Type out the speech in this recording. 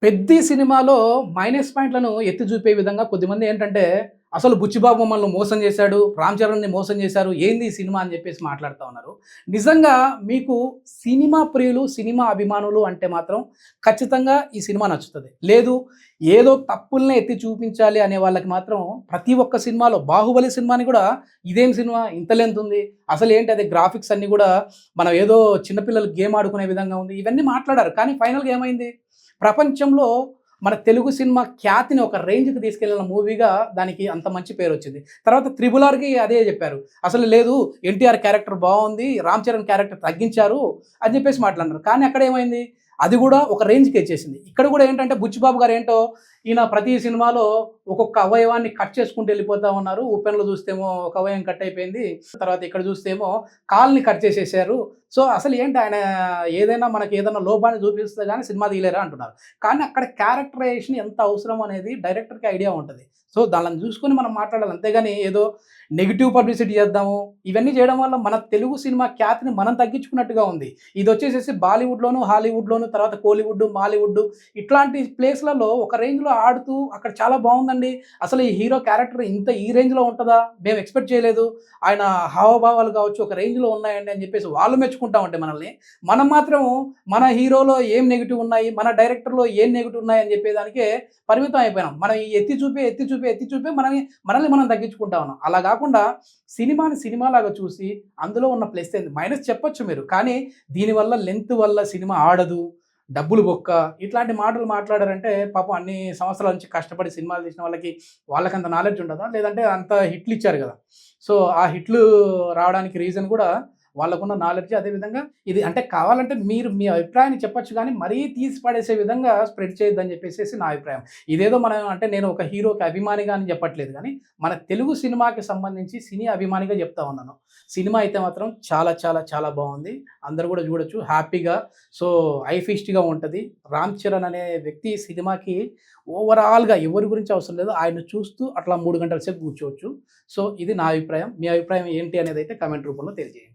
'పెద్ది' సినిమాలో మైనస్ పాయింట్‌లను ఎత్తి చూపే విధంగా కొద్దిమంది ఏంటంటే, అసలు 'బుచ్చిబాబు మమ్మల్ని మోసం చేశాడు. 'రామ్ చరణ్‌ని మోసం చేశారు. ఏంది ఈ సినిమా' అని చెప్పేసి మాట్లాడుతా ఉన్నారు. నిజంగా మీకు సినిమా ప్రియులు, సినిమా అభిమానులు అంటే మాత్రం ఖచ్చితంగా ఈ సినిమా నచ్చుతది. లేదు ఏదో తప్పుల్నే ఎత్తి చూపించాలి అనే వాళ్ళకి మాత్రం ప్రతి ఒక్క సినిమాలో 'బాహుబలి' సినిమాని కూడా ఇదేం సినిమా ఇంత లెంత్ ఉంది. అసలేంటి అది గ్రాఫిక్స్ అన్నీ కూడా మనం ఏదో చిన్న పిల్లలు గేమ్ ఆడుకునే విధంగా ఉంది. ఇవన్నీ మాట్లాడారు. కానీ ఫైనల్‌గా ఏమైంది? ప్రపంచంలో మన తెలుగు సినిమా ఖ్యాతిని ఒక రేంజ్‌కి తీసుకెళ్ళిన మూవీగా దానికి అంత మంచి పేరొచ్చింది. తర్వాత 'త్రిబుల్ ఆర్‌కి' అదే జెప్పారు. అసలు లేదు 'ఎన్టీఆర్' క్యారెక్టర్ బావుంది. 'రామ్ చరణ్' క్యారెక్టర్ తగ్గించారు అని జెప్పేసి మాట్లాడినారు. కానీ అక్కడేమైంది? అది గూడా ఒక రేంజ్‌కెచ్చేసింది. ఇక్కడ గూడా ఏంటంటే 'బుచ్చిబాబు' గారేంటో ఈయన ప్రతి సినిమాలో ఒక్కొక్క అవయవాన్ని కట్ చేసుకుంటూ వెళ్ళిపోతా ఉన్నారు. 'ఉపెన్‌లో' చూస్తేమో ఒక అవయవం కట్ అయిపోయింది. తర్వాత ఇక్కడ చూస్తేమో కాలుని కట్ చేసేసారు. సో, అసలు ఏంటి ఆయన ఏదైనా మనకి ఏదైనా లోపాన్ని చూపిస్తే గాని సినిమా తీయలేరా అంటున్నారు. కానీ అక్కడ క్యారెక్టరైజేషన్ ఎంత అవసరం అనేది డైరెక్టర్‌కి ఐడియా ఉంటది. సో, దానిని చూసుకొని మనం మాట్లాడాలి. అంతేగాని ఏదో నెగెటివ్ పబ్లిసిటీ చేద్దాము. ఇవన్నీ చేయడం వల్ల మన తెలుగు సినిమా ఖ్యాతిని మనం తగ్గించుకున్నట్టుగా ఉంది. ఇదొచ్చేసేసి బాలీవుడ్‌లోను, హాలీవుడ్‌లోను తర్వాత కోలీవుడ్, మాలీవుడ్ ఇట్లాంటి ప్లేస్‌లలో ఒక రేంజ్‌లో ఆడుతూ అక్కడ చాలా బావుందండి. అసలు ఈ హీరో క్యారెక్టర్ ఇంత ఈ రేంజ్‌లో ఉంటదా? మేము ఎక్స్‌పెక్ట్ చేయలేదు. ఆయన హావభావాలు కావచ్చు ఒక రేంజ్‌లో ఉన్నాయండి అని చెప్పేసి వాళ్ళు మెచ్చుకుంటా ఉంటే మనల్ని, మనం మాత్రం మన హీరోలో ఏం నెగెటివ్ ఉన్నాయి, మన డైరెక్టర్‌లో ఏం నెగెటివ్ ఉన్నాయి అని చెప్పేదానికే పరిమితం అయిపోయినాం. మనం ఈ ఎత్తి చూపి, ఎత్తి చూపి, ఎత్తి చూపి మనల్ని మనం తగ్గించుకుంటా ఉన్నాం. అలా గాకుండా సినిమాని సినిమాలాగా చూసి అందులో ఉన్న ప్లస్ ఏంది మైనస్ చెప్పొచ్చు మీరు. కానీ దీనివల్ల లెంత్ వల్ల సినిమా ఆడదు. డబ్బులు బొక్క ఇట్లాంటి మాటలు మాట్లాడారంటే పాపం అన్ని సంవత్సరాల నుంచి కష్టపడి సినిమాలు తీసిన వాళ్ళకి వాళ్ళకంత నాలెడ్జ్ ఉండదా? లేదంటే అంత హిట్లు ఇచ్చారు గదా! సో, ఆ హిట్లు రావడానికి రీజన్ గూడా వాళ్ళకున్న నాలెడ్జ్ అదే విధంగా ఇది అంటే కావాలంటే మీరు మీ అభిప్రాయాన్ని చెప్పొచ్చు గానీ, మరీ తీసి పడేసే విధంగా స్ప్రెడ్ చేయొద్దని జెప్పేసేసి నా అభిప్రాయం. ఇదేదో మనం అంటే నేను ఒక హీరోకి అభిమానిగా అని చెప్పట్లేదు గానీ, మన తెలుగు సినిమాకి సంబంధించి సినీ అభిమానిగా జెప్తా ఉన్నాను. సినిమా అయితే మాత్రం చాలా చాలా చాలా బావుంది. అందరూ గూడా జూడొచ్చు హ్యాపీగా. సో, ఐ ఫీస్ట్‌గా ఉంటది. 'రామ్ చరణ్' అనే వ్యక్తి సినిమాకి ఓవరాల్‌గా ఎవరి గురించి అవసరం లేదు. ఆయన్ని చూస్తూ అట్లా 3 గంటల సేపు కూర్చోవచ్చు. సో, ఇది నా అభిప్రాయం. మీ అభిప్రాయం ఏంటి అనేదైతే కామెంట్ రూపంలో తెలియజేయండి.